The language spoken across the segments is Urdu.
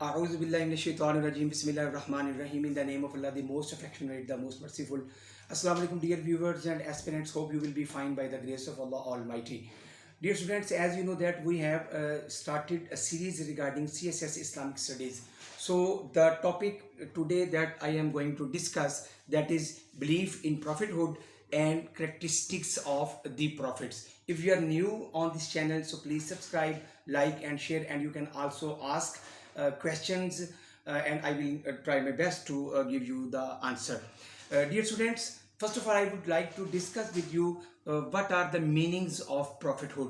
A'udhu billahi minash shaitanir rajim. Bismillahir rahmanir rahim. In the name of Allah, the most affectionate, the most merciful. Assalamu alaikum, dear viewers and aspirants. Hope you will be fine by the grace of Allah Almighty. Dear students, as you know that we have started a series regarding CSS Islamic Studies. So the topic today that I am going to discuss, that is belief in prophethood and characteristics of the prophets. If you are new on this channel, so please subscribe, like and share, and you can also ask questions and I will try my best to give you the answer. Dear students, first of all I would like to discuss with you what are the meanings of prophethood.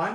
1,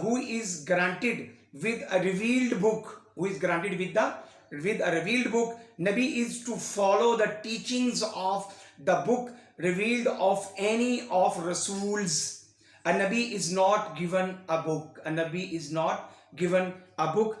who is granted with a revealed book, who is granted with a revealed book. Nabi is to follow the teachings of the book revealed of any of Rasuls. A Nabi is not given a book. A Nabi is not given a book.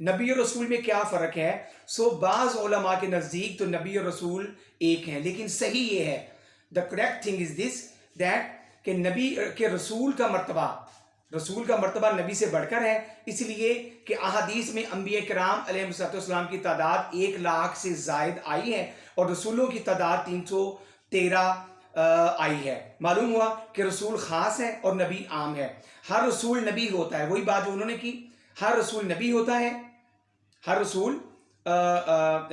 نبی اور رسول میں کیا فرق ہے؟ سو بعض علماء کے نزدیک تو نبی اور رسول ایک ہیں، لیکن صحیح یہ ہے، the correct thing is this that کہ نبی کہ رسول کا مرتبہ نبی سے بڑھ کر ہے، اس لیے کہ احادیث میں انبیاء کرام علیہ السلام کی تعداد 1,00,000 سے زائد آئی ہے اور رسولوں کی تعداد 313 آئی ہے۔ معلوم ہوا کہ رسول خاص ہے اور نبی عام ہے۔ ہر رسول نبی ہوتا ہے، وہی بات جو انہوں نے کی، ہر رسول نبی ہوتا ہے، ہر رسول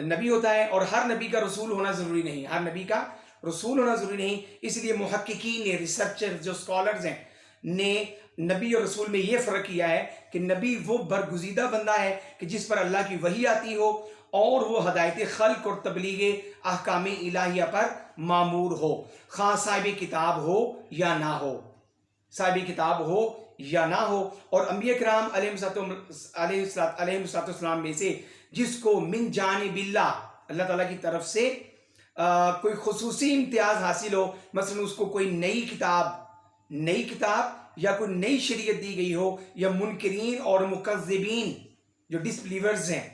نبی ہوتا ہے، اور ہر نبی کا رسول ہونا ضروری نہیں، ہر نبی کا رسول ہونا ضروری نہیں۔ اس لیے محققین نے، ریسرچر جو اسکالرز ہیں، نے نبی اور رسول میں یہ فرق کیا ہے کہ نبی وہ برگزیدہ بندہ ہے کہ جس پر اللہ کی وحی آتی ہو اور وہ ہدایت خلق اور تبلیغ احکام الہیہ پر مامور ہو، خواہ صاحب کتاب ہو یا نہ ہو، اور انبیاء کرام علیہ السلام میں سے جس کو من جانب اللہ تعالیٰ کی طرف سے کوئی خصوصی امتیاز حاصل ہو، مثلا اس کو کوئی نئی کتاب یا کوئی نئی شریعت دی گئی ہو، یا منکرین اور مکذبین جو ڈسبلیورز ہیں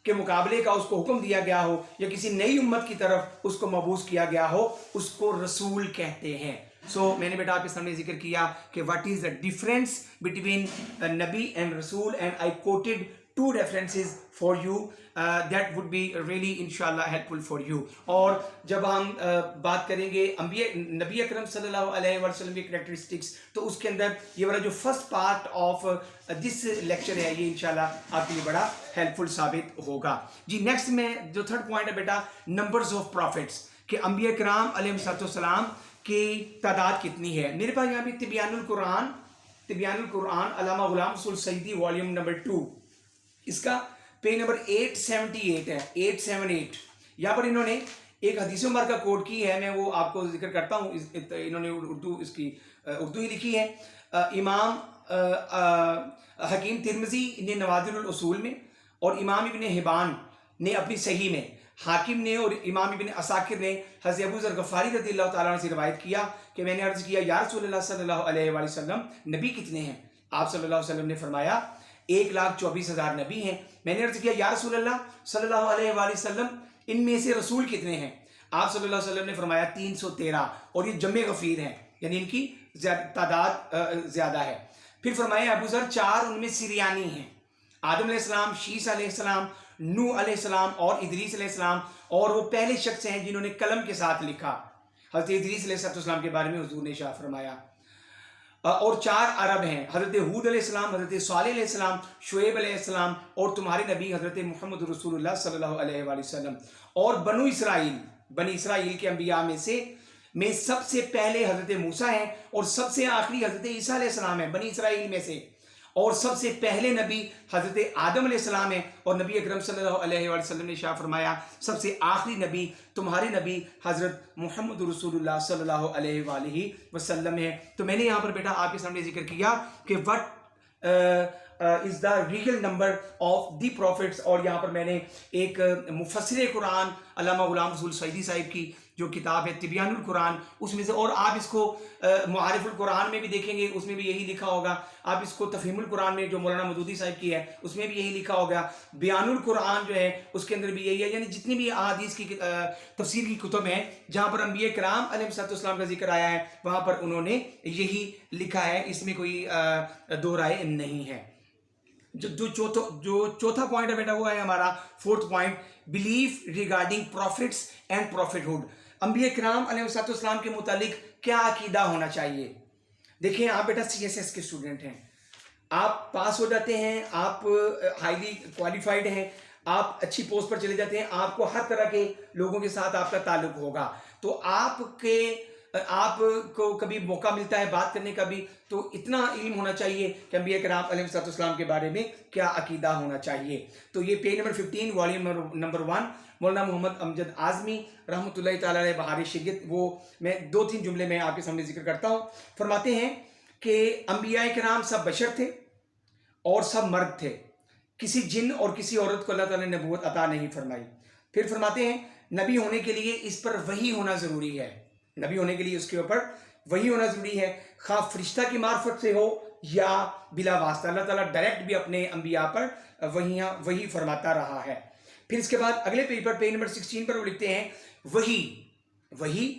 کے مقابلے کا اس کو حکم دیا گیا ہو، یا کسی نئی امت کی طرف اس کو مبعوث کیا گیا ہو، اس کو رسول کہتے ہیں۔ سو میں نے بیٹا آپ کے سامنے ذکر کیا کہ what is the difference between نبی اینڈ رسول، and I quoted 2 references for you that would be really inshallah helpful for you۔ اور جب ہم بات کریں گے نبی اکرم صلی اللہ علیہ وسلم کی کریکٹرسٹکس، تو اس کے اندر یہ والا جو first part of this lecture ہے، یہ انشاءاللہ آپ کے لیے بڑا ہیلپفل ثابت ہوگا۔ جی نیکسٹ میں جو تھرڈ پوائنٹ ہے بیٹا، نمبرز آف پروفٹس، کہ انبیاء کرام علیہ السلام کی تعداد کتنی ہے۔ میرے پاس یہاں پہ تبیان القرآن علامہ غلام رسول سیدی والیوم نمبر 2، اس کا پیج نمبر 878 ہے، 878۔ یہاں پر انہوں نے ایک حدیث مبارکہ کوٹ کی ہے، میں وہ آپ کو ذکر کرتا ہوں۔ انہوں نے اردو ہی لکھی ہے۔ امام حکیم ترمذی نے نوادر الاصول میں، اور امام ابن حبان نے اپنی صحیح میں، حاکم نے اور امام ابن عساکر نے حضرت ابو ذر غفاری رضی اللہ تعالیٰ عنہ سے روایت کیا کہ میں نے عرض کیا یا رسول اللہ صلی اللہ علیہ وآلہ وسلم، نبی کتنے ہیں؟ آپ صلی اللہ علیہ وسلم نے فرمایا 1,24,000 نبی ہیں۔ میں نے عرض کیا یا رسول اللہ صلی اللہ علیہ وآلہ وسلم، ان میں سے رسول کتنے ہیں؟ آپ صلی اللہ علیہ وسلم نے فرمایا 313، اور یہ جمع غفیر ہیں، یعنی ان کی تعداد زیادہ ہے۔ پھر فرمایا ابو ذر 4 ان میں سریانی ہیں، آدم علیہ السلام، شیس علیہ السلام، نوح علیہ السلام اور ادریس علیہ السلام، اور وہ پہلے شخص ہیں جنہوں نے قلم کے ساتھ لکھا۔ حضرت ادریس علیہ السلام کے بارے میں حضور نے ارشاد فرمایا۔ اور 4 عرب ہیں، حضرت ہود علیہ السلام، حضرت صالح علیہ السلام، شعیب علیہ السلام، اور تمہارے نبی حضرت محمد رسول اللہ صلی اللہ علیہ وآلہ وسلم۔ اور بنی اسرائیل کے انبیاء میں سب سے پہلے حضرت موسیٰ ہیں، اور سب سے آخری حضرت عیسیٰ علیہ السلام ہیں بنی اسرائیل میں سے، اور سب سے پہلے نبی حضرت آدم علیہ السلام ہیں، اور نبی اکرم صلی اللہ علیہ وآلہ وسلم نے ارشاد فرمایا سب سے آخری نبی تمہارے نبی حضرت محمد رسول اللہ صلی اللہ علیہ وآلہ وسلم ہے۔ تو میں نے یہاں پر بیٹا آپ کے سامنے ذکر کیا کہ what is the real number of the prophets, اور یہاں پر میں نے ایک مفسر قرآن علامہ غلام رسول سیدی صاحب کی جو کتاب ہے تبیان القرآن، اس میں سے، اور آپ اس کو معارف القرآن میں بھی دیکھیں گے، اس میں بھی یہی لکھا ہوگا۔ آپ اس کو تفہیم القرآن میں جو مولانا مودودی صاحب کی ہے اس میں بھی یہی لکھا ہوگا۔ بیان القرآن جو ہے اس کے اندر بھی یہی ہے، یعنی جتنی بھی احادیث کی تفسیر کی کتب ہیں جہاں پر انبیاء کرام علیہ السلام کا ذکر آیا ہے، وہاں پر انہوں نے یہی لکھا ہے، اس میں کوئی دو رائے نہیں ہے۔ جو چوتھا پوائنٹ ہے بیٹا وہ ہے ہمارا 4th point, belief regarding prophets and prophethood. انبیاء کرام علیہ السلام کے متعلق کیا عقیدہ ہونا چاہیے؟ دیکھیں آپ بیٹا CSS کے اسٹوڈنٹ ہیں، آپ پاس ہو جاتے ہیں، آپ ہائیلی کوالیفائڈ ہیں، آپ اچھی پوسٹ پر چلے جاتے ہیں، آپ کو ہر طرح کے لوگوں کے ساتھ آپ کا تعلق ہوگا، تو آپ کو کبھی موقع ملتا ہے بات کرنے کا بھی، تو اتنا علم ہونا چاہیے کہ انبیاء کرام علیہ السلام کے بارے میں کیا عقیدہ ہونا چاہیے۔ تو یہ پیج نمبر 15 والیوم نمبر 1 مولانا محمد امجد اعظمی رحمۃ اللہ تعالیٰ علیہ بہار شریعت، وہ میں 2-3 جملے میں آپ کے سامنے ذکر کرتا ہوں۔ فرماتے ہیں کہ انبیاء کرام سب بشر تھے اور سب مرد تھے، کسی جن اور کسی عورت کو اللہ تعالیٰ نے نبوت عطا نہیں فرمائی۔ پھر فرماتے ہیں نبی ہونے کے لیے اس پر وحی ہونا ضروری ہے، نبی ہونے کے لیے اس کے اوپر وحی ہونا ضروری ہے، خواہ فرشتہ کی معرفت سے ہو یا بلا واسطہ، اللہ تعالیٰ ڈائریکٹ بھی اپنے انبیاء پر وہی فرماتا رہا ہے۔ پھر اس کے بعد اگلے پیج پر، پیج نمبر 16 پر وہ لکھتے ہیں وہی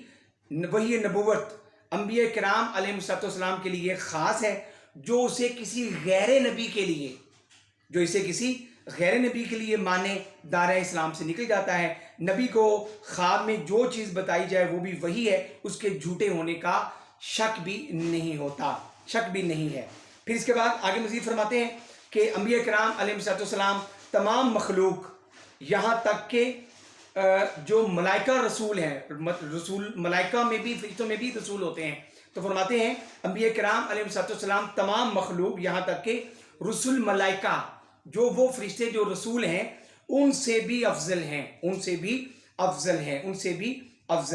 نبوت انبیاء کرام علیہ السلام کے لیے خاص ہے، جو اسے کسی غیر نبی کے لیے معنی دائرہ اسلام سے نکل جاتا ہے۔ نبی کو خواب میں جو چیز بتائی جائے وہ بھی وہی ہے، اس کے جھوٹے ہونے کا شک بھی نہیں ہے۔ پھر اس کے بعد آگے مزید فرماتے ہیں کہ انبیاء کرام علیہ السلام تمام مخلوق، یہاں تک کہ جو ملائکہ رسول ہیں، ملائکہ میں بھی، فرشتوں میں بھی رسول ہوتے ہیں، تو فرماتے ہیں انبیاء کرام علیہ السلام تمام مخلوق، یہاں تک کہ رسول ملائکہ، جو وہ فرشتے جو رسول ہیں، ان سے بھی افضل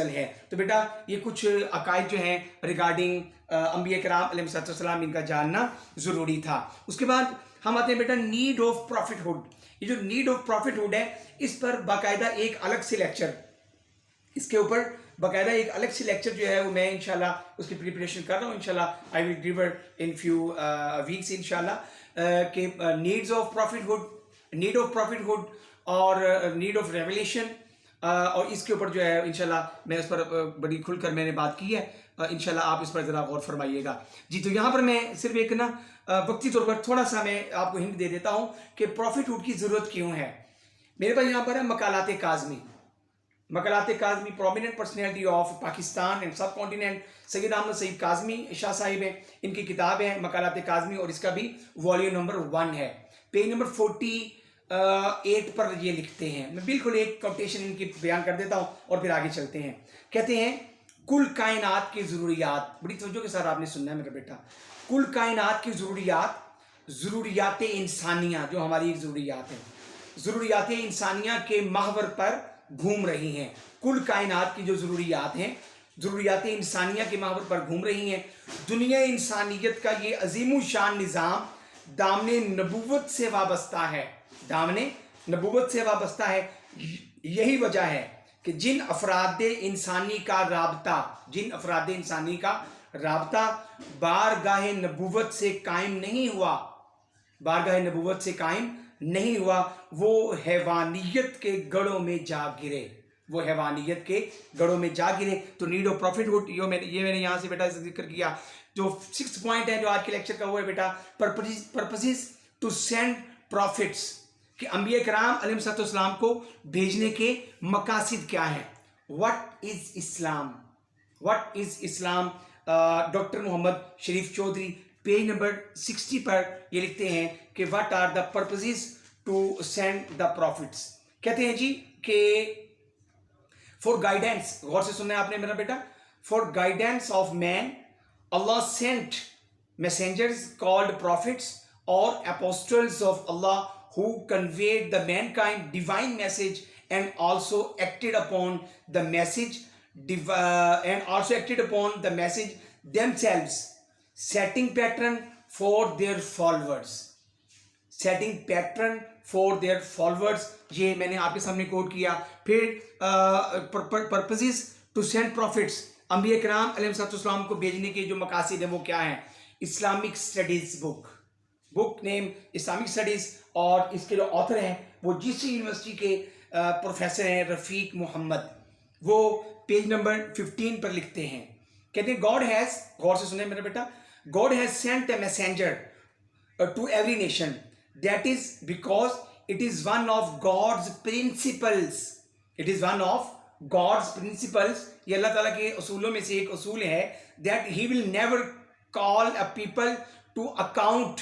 ہیں۔ تو بیٹا یہ کچھ عقائد جو ہیں ریگارڈنگ انبیاء کرام علیہ السلام، ان کا جاننا ضروری تھا۔ اس کے بعد ہم آتے ہیں بیٹا نیڈ آف پروفٹ ہوڈ۔ یہ جو نیڈ آف پروفٹ ہوڈ ہے، اس پر باقاعدہ ایک الگ سے لیکچر، اس کے اوپر باقاعدہ ایک الگ سے لیکچر جو ہے وہ میں انشاءاللہ اس کی پریپریشن کر رہا ہوں، انشاءاللہ I will deliver in few weeks انشاءاللہ، کہ نیڈ آف پروفٹ ہوڈ اور نیڈ آف ریولیشن، اور اس کے اوپر جو ہے انشاءاللہ میں اس پر بڑی کھل کر میں نے بات کی ہے، انشاءاللہ آپ اس پر ذرا غور فرمائیے گا جی۔ تو یہاں پر میں صرف ایک وقتی طور پر تھوڑا سا میں آپ کو ہنٹ دے دیتا ہوں کہ پروفٹ ہوڈ کی ضرورت کیوں ہے۔ میرے پاس یہاں پر ہے مقالات Kazmi, prominent personality of Pakistan and subcontinent, Syed Ahmad Saeed Kazmi Shah صاحب ہیں، ان کی کتاب ہے مقالات کاظمی، اور اس کا بھی والیوم نمبر 1 ہے۔ پیج نمبر 48 پر یہ لکھتے ہیں، میں بالکل ایک کوٹیشن ان کی بیان کر دیتا ہوں اور پھر آگے چلتے ہیں۔ کہتے ہیں کل کائنات کی ضروریات، بڑی توجہ کے ساتھ آپ نے سننا ہے میرا بیٹا، کل کائنات کی ضروریات انسانیہ، جو ہماری ضروریات ہیں، ضروریات انسانیہ کے محور پر گھوم رہی ہیں۔ کل کائنات کی جو ضروریات ہیں، ضروریات انسانیہ کے محور پر گھوم رہی ہیں۔ دنیا انسانیت کا یہ عظیم الشان نظام دامن نبوت سے وابستہ ہے۔ یہی وجہ ہے کہ جن افراد انسانی کا رابطہ بارگاہ نبوت سے قائم نہیں ہوا، وہ حیوانیت کے گڑھوں میں جا گرے۔ تو نیڈ آف پروفٹ ہوڈ، یہ میں نے یہاں سے بیٹا ذکر کیا۔ جو 6 پوائنٹ ہے جو آج کے لیکچر کا، وہ ہے بیٹا پرپسز ٹو سینڈ پروفٹس، کہ انبیاء کرام علیہ السلام کو بھیجنے کے مقاصد کیا ہیں۔ What is Islam؟ Doctor Muhammad Sharif Chaudhry page number 60 پر یہ لکھتے ہیں کہ what are the purposes to send the prophets؟ کہتے ہیں جی کہ for guidance، غور سے سننا ہے آپ نے میرا بیٹا، for guidance of man Allah sent messengers called prophets or apostles of Allah who conveyed the mankind divine message and also acted upon the message themselves, setting pattern for their followers۔ یہ میں نے آپ کے سامنے کوٹ کیا۔ پھر purposes to send prophets، انبیاء کرام علیہ السلام کو بھیجنے کے جو مقاصد ہیں وہ کیا ہیں۔ اسلامک اسٹڈیز بک نیم اسلامک اسٹڈیز، اور اس کے جو آتھر ہیں وہ GC یونیورسٹی کے پروفیسر ہیں رفیق محمد، وہ پیج نمبر 15 پر لکھتے ہیں۔ کہتے ہیں God has، غور سے سنیں میرا بیٹا، God has sent a messenger to every nation، that is because it is one of God's principles۔ یہ اللہ تعالیٰ کے اصولوں میں سے ایک اصول ہے، that he will never call a people to account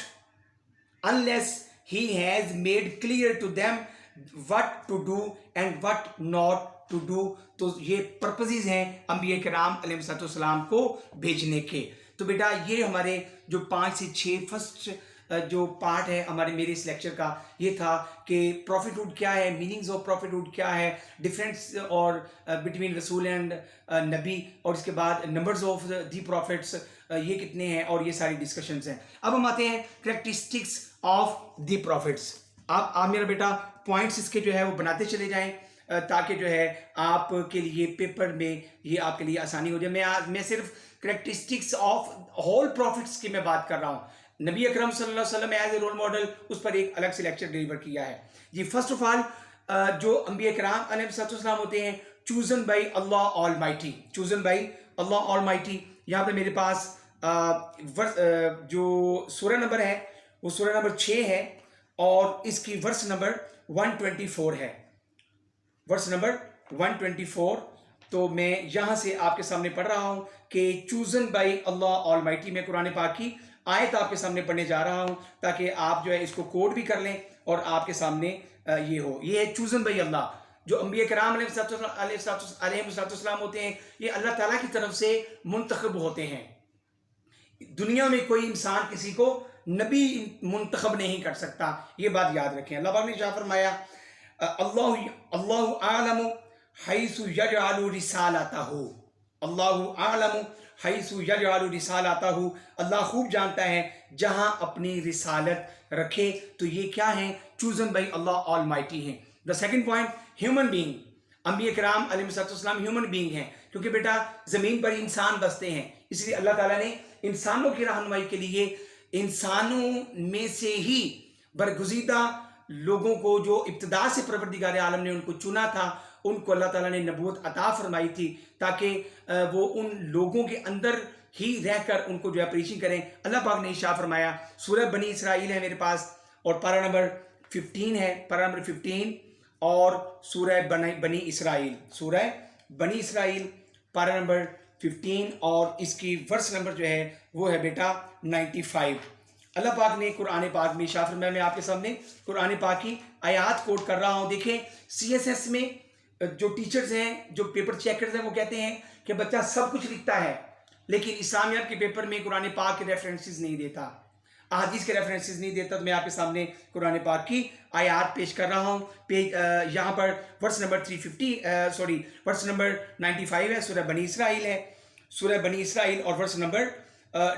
unless he has made clear to them what to do and what not to do۔ تو یہ پرپسز ہیں انبیاء کرام علیہ السلام کو بھیجنے کے۔ تو بیٹا یہ ہمارے جو 5 سے 6 فرسٹ جو پارٹ ہے میرے اس لیکچر کا، یہ تھا کہ پروفٹ ہوڈ کیا ہے، میننگز آف پروفٹ ہوڈ کیا ہے، ڈفرینس اور بٹوین رسول اینڈ نبی، اور اس کے بعد نمبرز آف دی پروفٹس یہ کتنے ہیں، اور یہ ساری ڈسکشنز ہیں۔ اب ہم آتے ہیں کریکٹرسٹکس آف دی پروفٹس۔ آپ میرا بیٹا پوائنٹس اس کے جو ہے وہ بناتے چلے جائیں، تاکہ جو ہے آپ کے لیے پیپر میں یہ آپ کے لیے آسانی ہو جائے۔ میں صرف کریکٹرسٹکس آف ہول پروفٹس کی میں بات کر رہا ہوں، نبی اکرم صلی اللہ علیہ وسلم ایز اے رول ماڈل، اس پر ایک الگ سے لیکچر ڈیلیور کیا ہے جی۔ فرسٹ آف آل جو انبیاء کرام علیہ السلام ہوتے ہیں chosen by Allah all mighty, chosen by Allah all mighty. یہاں پہ میرے پاس جو سورہ نمبر ہے وہ سورہ نمبر 6 ہے اور اس کی ورس نمبر 124 ہے، ورس نمبر 124۔ تو میں یہاں سے آپ کے سامنے پڑھ رہا ہوں کہ chosen by Allah all mighty. میں قرآن پاک کی آیت آپ کے سامنے پڑھنے جا رہا ہوں تاکہ آپ جو ہے اس کو کوڈ بھی کر لیں اور آپ کے سامنے یہ ہو۔ یہ ہے چوزن بائی اللہ، جو انبیاء کرام علیہ السلام ہوتے ہیں یہ اللہ تعالیٰ کی طرف سے منتخب ہوتے ہیں۔ دنیا میں کوئی انسان کسی کو نبی منتخب نہیں کر سکتا، یہ بات یاد رکھیں۔ اللہ پاک نے کیا فرمایا، اللہ عالم حیث یجعل رسالتہ، اللہ عالم حیث یجعل رسالتہ، اللہ خوب جانتا ہے جہاں اپنی رسالت رکھے۔ تو یہ کیا ہیں؟ Chosen by Allah all mighty ہیں۔ The second point, human being, انبیاء کرام علیہ السلام ہیومن بینگ ہیں، کیونکہ بیٹا زمین پر انسان بستے ہیں، اس لیے اللہ تعالیٰ نے انسانوں کی رہنمائی کے لیے انسانوں میں سے ہی برگزیدہ لوگوں کو جو ابتدا سے پروردگار عالم نے ان کو چنا تھا، ان کو اللہ تعالیٰ نے نبوت عطا فرمائی تھی تاکہ وہ ان لوگوں کے اندر ہی رہ کر ان کو جو ہے پریچنگ کریں۔ اللہ پاک نے ارشاد فرمایا، سورہ بنی اسرائیل ہے میرے پاس اور پارہ نمبر 15 ہے، پارہ نمبر 15 اور سورہ بنی اسرائیل، سورہ بنی اسرائیل پارہ نمبر 15 اور اس کی ورس نمبر جو ہے وہ ہے بیٹا 95۔ اللہ پاک نے قرآن پاک میں ارشاد فرمایا، میں آپ کے سامنے قرآن پاک کی آیات کوٹ کر رہا ہوں۔ دیکھیں سی ایس ایس میں جو ٹیچرز ہیں، جو پیپر چیکرز ہیں، وہ کہتے ہیں کہ بچہ سب کچھ لکھتا ہے لیکن اسلامیات کے پیپر میں قرآن پاک کے ریفرنسز نہیں دیتا، احادیث کے ریفرنسز نہیں دیتا۔ تو میں آپ کے سامنے قرآن پاک کی آیات پیش کر رہا ہوں۔ یہاں پر ورس نمبر 95 ہے، سورہ بنی اسرائیل ہے، سورہ بنی اسرائیل اور ورس نمبر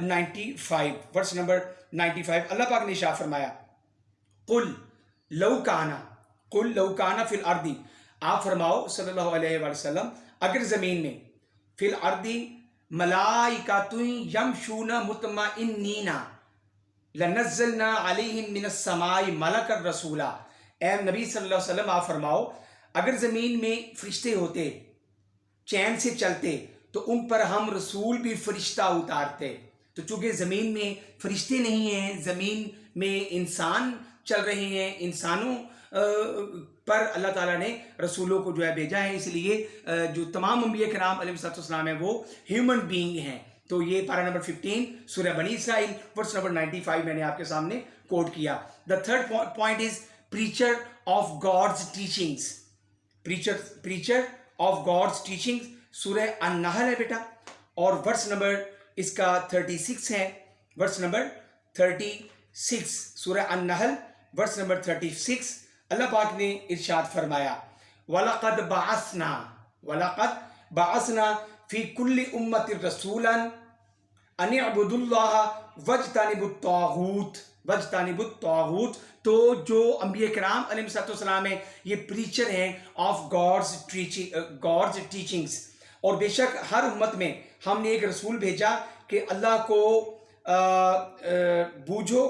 95، ورس نمبر 95۔ اللہ پاک نے ارشاد فرمایا، قل لو کانا فی الارض، آپ فرماؤ صلی اللہ علیہ وآلہ وسلم، اگر زمین میں فی الارض ملائکۃ یمشون مطمئنین لنزلنا علیہم من السماء ملکا رسولا، اے نبی صلی اللہ علیہ وسلم آپ فرماؤ اگر زمین میں فرشتے ہوتے چین سے چلتے تو ان پر ہم رسول بھی فرشتہ اتارتے۔ تو چونکہ زمین میں فرشتے نہیں ہیں، زمین میں انسان چل رہے ہیں، انسانوں پر اللہ تعالیٰ نے رسولوں کو جو ہے بھیجا ہے، اس لیے جو تمام انبیاء کرام علیہ السلام ہیں وہ ہیومن بینگ ہیں۔ تو یہ پارہ نمبر 15 سورہ بنی اسرائیل ورس نمبر 95 میں نے آپ کے سامنے کوٹ کیا۔ The third point is preacher of God's teachings, preacher of God's teachings, سورہ النحل ہے بیٹا اور ورس نمبر اس کا 36 ہے، ورس نمبر 36، سورہ النحل ورس نمبر 36۔ اللہ پاک نے ارشاد فرمایا، وَلَقَدْ بَعَثْنَا فِي كُلِّ أُمَّةٍ رَسُولًا أَنِ اعْبُدُوا اللَّهَ وَاجْتَنِبُوا الطَّاغُوتَ۔ تو جو انبیاء کرام علیہ السلام ہیں یہ پریچر ہیں آف گاڈز ٹیچنگز، اور بے شک ہر امت میں ہم نے ایک رسول بھیجا کہ اللہ کو بوجھو،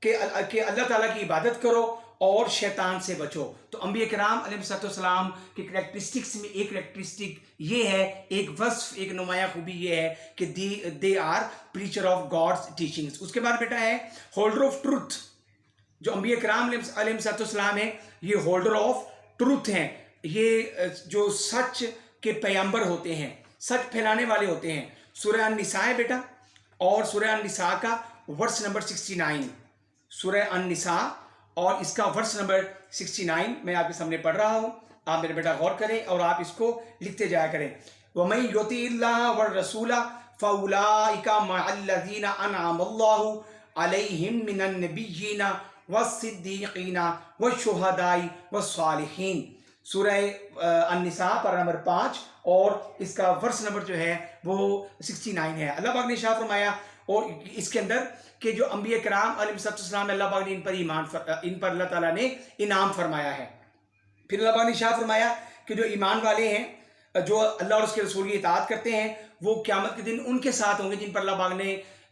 کہ اللہ تعالیٰ کی عبادت کرو اور شیطان سے بچو۔ تو انبیاء کرام علیہ السلام کے کریکٹرسٹکس میں ایک کریکٹرسٹک یہ ہے، ایک وصف، ایک نمایاں خوبی یہ ہے کہ they are preacher of God's teachings. اس کے بعد بیٹا ہے ہولڈر آف ٹروتھ، جو انبیاء کرام علیہ السلام ہیں یہ ہولڈر آف ٹروتھ ہیں، یہ جو سچ کے پیغمبر ہوتے ہیں، سچ پھیلانے والے ہوتے ہیں۔ سورہ النساء ہے بیٹا اور سورہ النساء کا ورس نمبر 69، سورہ النساء اور اس کا ورس نمبر 69 میں آپ کے سامنے پڑھ رہا ہوں، آپ میرے بیٹا غور کریں اور آپ اس کو لکھتے جایا کریں۔ وَمَن يُطِعِ اللَّهَ وَالرَّسُولَ فَأُولَٰئِكَ مَعَ الَّذِينَ أَنْعَمَ اللَّهُ عَلَيْهِم مِّنَ النَّبِيِّينَ وَالصِّدِّيقِينَ وَالشُّهَدَاءِ وَالصَّالِحِينَ، سورہ النساء پارہ نمبر 5 اور اس کا ورس نمبر جو ہے وہ 69 ہے۔ اللہ پاک نے ارشاد فرمایا اور اس کے اندر کہ جو انبیاء کرام علیہ السلام اللہ پاک نے ان پر اللہ تعالیٰ نے انعام فرمایا ہے۔ پھر اللہ پاک نے ارشاد فرمایا کہ جو ایمان والے ہیں، جو اللہ اور اس کے رسول کی اطاعت کرتے ہیں، وہ قیامت کے دن ان کے ساتھ ہوں گے جن پر اللہ پاک نے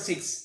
6।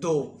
2,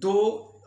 2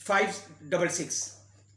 566,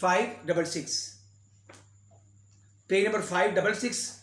566।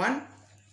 1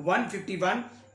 151।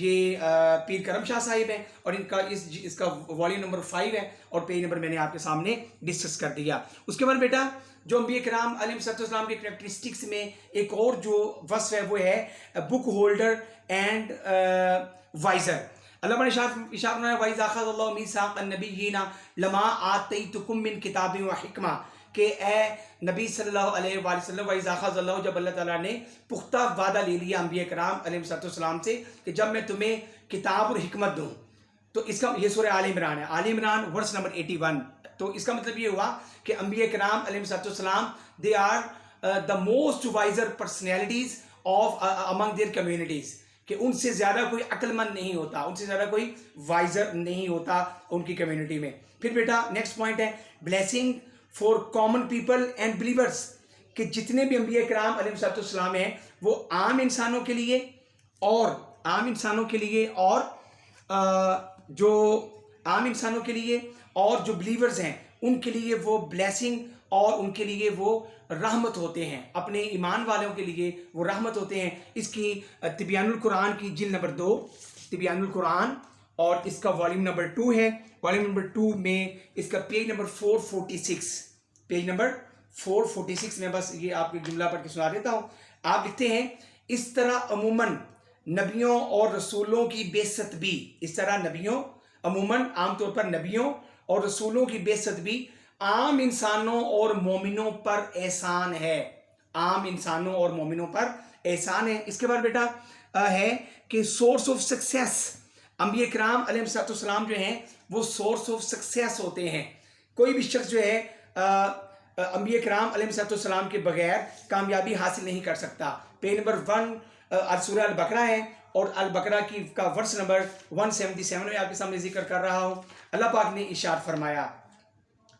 یہ پیر کرم شاہ صاحب ہیں اور ان کا اس کا والیوم نمبر 5 ہے اور پیج نمبر میں نے آپ کے سامنے ڈسکس کر دیا. اس کے بعد بیٹا جو انبیاء کرام علیہ السلام کے کریکٹرسٹکس میں ایک اور جو وصف ہے وہ ہے بک ہولڈر اینڈ وائزر. اللہ نے ارشاد فرمایا وَإِذْ أَخَذَ اللَّهُ مِيثَاقَ النَّبِيِّينَ لَمَا آتَيْتُكُم مِّن كِتَابٍ وَحِكْمَةٍ کہ اے نبی صلی اللہ علیہ وآلہ وسلم وَإِذْ أَخَذَ اللَّهُ جب اللہ تعالیٰ نے پختہ وعدہ لے لیا انبیاء کرام علیہ السلام سے کہ جب میں تمہیں کتاب اور حکمت دوں. تو اس کا یہ سورہ آل عمران ہے, آل عمران ورس نمبر 81. تو اس کا مطلب یہ ہوا کہ انبیاء کرام علیہ السلام they are the most wiser personalities of among their communities کہ ان سے زیادہ کوئی عقل مند نہیں ہوتا, ان سے زیادہ کوئی وائزر نہیں ہوتا ان کی کمیونٹی میں. پھر بیٹا نیکسٹ پوائنٹ ہے blessing for common people and believers کہ جتنے بھی انبیاء کرام علیہ السلام ہیں وہ عام انسانوں کے لیے اور جو عام انسانوں کے لیے اور جو بلیورز ہیں ان کے لیے وہ بلیسنگ اور ان کے لیے وہ رحمت ہوتے ہیں, اپنے ایمان والوں کے لیے وہ رحمت ہوتے ہیں. اس کی تبیان القرآن کی جلد نمبر 2 تبیان القرآن اور اس کا والیوم نمبر 2 ہے. والیوم نمبر 2 میں اس کا پیج نمبر 446 میں بس یہ آپ کو جملہ پڑھ کے سنا دیتا ہوں. آپ لکھتے ہیں اس طرح عموماً نبیوں اور رسولوں کی بعثت بھی, اس طرح نبیوں عموماً عام طور پر نبیوں اور رسولوں کی بعثت بھی عام انسانوں اور مومنوں پر احسان ہے, عام انسانوں اور مومنوں پر احسان ہے. اس کے بعد بیٹا ہے کہ سورس آف سکسیس انبیاء کرام علیہ السلام جو ہیں وہ سورس آف سکسیس ہوتے ہیں. کوئی بھی شخص جو ہے انبیاء کرام علیہ السلام کے بغیر کامیابی حاصل نہیں کر سکتا. پیج نمبر 1 سورہ البقرہ ہے اور البقرہ کا ورس نمبر 177 میں آپ کے سامنے ذکر کر رہا ہوں. اللہ پاک نے ارشاد فرمایا,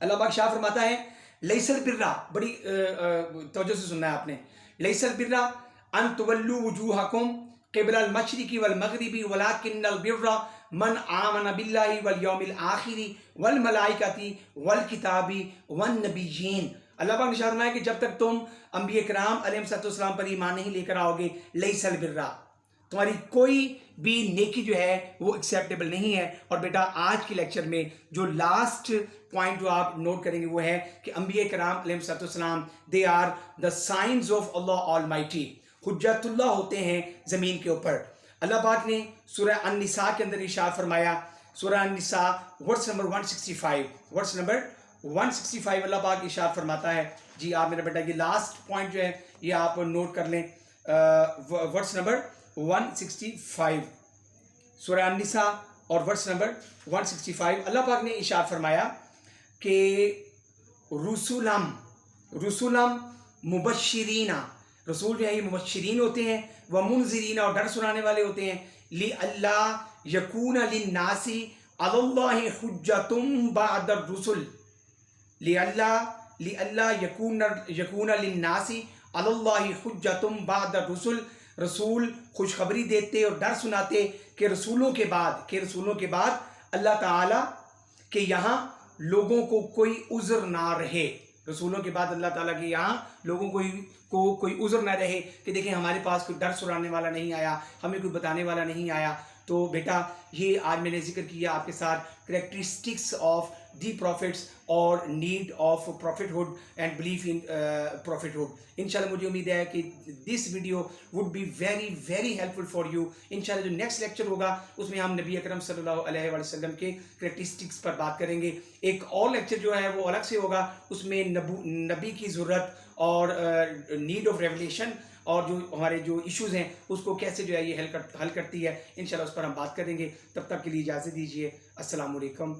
اللہ پاک شاہ فرماتا ہے لیس البر, بڑی توجہ سے سننا ہے آپ نے, لیس البر ان تولوا وجوہکم قبل المشرق والمغرب ولکن البر من آمن باللہ والیوم الآخر والملائکۃ والکتاب والنبیین. اللہ پاک نے ارشاد فرمایا کہ جب تک تم انبیاء کرام علیہ السلام پر ایمان نہیں لے کر آؤ گے لیس البر, تمہاری کوئی بھی نیکی جو ہے وہ ایکسیپٹیبل نہیں ہے. اور بیٹا آج کی لیکچر میں جو لاسٹ پوائنٹ جو آپ نوٹ کریں گے وہ ہے کہ انبیاء کرام علیہ السلام they are the signs of Allah Almighty, حجت اللہ ہوتے ہیں زمین کے اوپر. اللہ پاک نے سورہ النساء کے اندر ارشاد فرمایا, سورہ النساء ورس نمبر 165 اللہ پاک ارشاد فرماتا ہے. جی آپ میرا بیٹا یہ لاسٹ پوائنٹ جو ہے یہ آپ نوٹ کر لیں, ورس نمبر 165 سورہ النساء اور ورس نمبر 165 اللہ پاک نے ارشاد فرمایا کہ رسولم مبشرین, رسول جو ہے یہ مبشرین ہوتے ہیں, ومنذرین اور ڈر سنانے والے ہوتے ہیں, لِأَلَّا يَكُونَ لِلنَّاسِ عَلَى اللَّهِ حُجَّةٌ بَعْدَ الرُّسُلِ, لِأَلَّا يَكُونَ لِلنَّاسِ عَلَى اللَّهِ حُجَّةٌ بَعْدَ الرُّسُلِ, رسول خوشخبری دیتے اور ڈر سناتے کہ رسولوں کے بعد اللہ تعالیٰ کہ یہاں لوگوں کو کوئی عذر نہ رہے, رسولوں کے بعد اللہ تعالیٰ کے یہاں لوگوں کو کوئی عذر نہ رہے کہ دیکھیں ہمارے پاس کوئی ڈر سنانے والا نہیں آیا, ہمیں کوئی بتانے والا نہیں آیا. تو بیٹا یہ آج میں نے ذکر کیا آپ کے ساتھ کریکٹرسٹکس آف دی پروفٹس اور need of prophethood and belief in prophethood. انشاءاللہ مجھے امید ہے کہ this video would be very very helpful for you. انشاءاللہ جو نیکسٹ لیکچر ہوگا اس میں ہم نبی اکرم صلی اللہ علیہ وآلہ وسلم کے کریکٹرسٹکس پر بات کریں گے. ایک اور لیکچر جو ہے وہ الگ سے ہوگا, اس میں نبی کی ضرورت اور نیڈ آف ریولیشن اور جو ہمارے جو ایشوز ہیں اس کو کیسے جو ہے یہ حل کرتی ہے. انشاءاللہ اس پر ہم بات کریں گے. تب تک کے لیے اجازت دیجیے. السلام علیکم.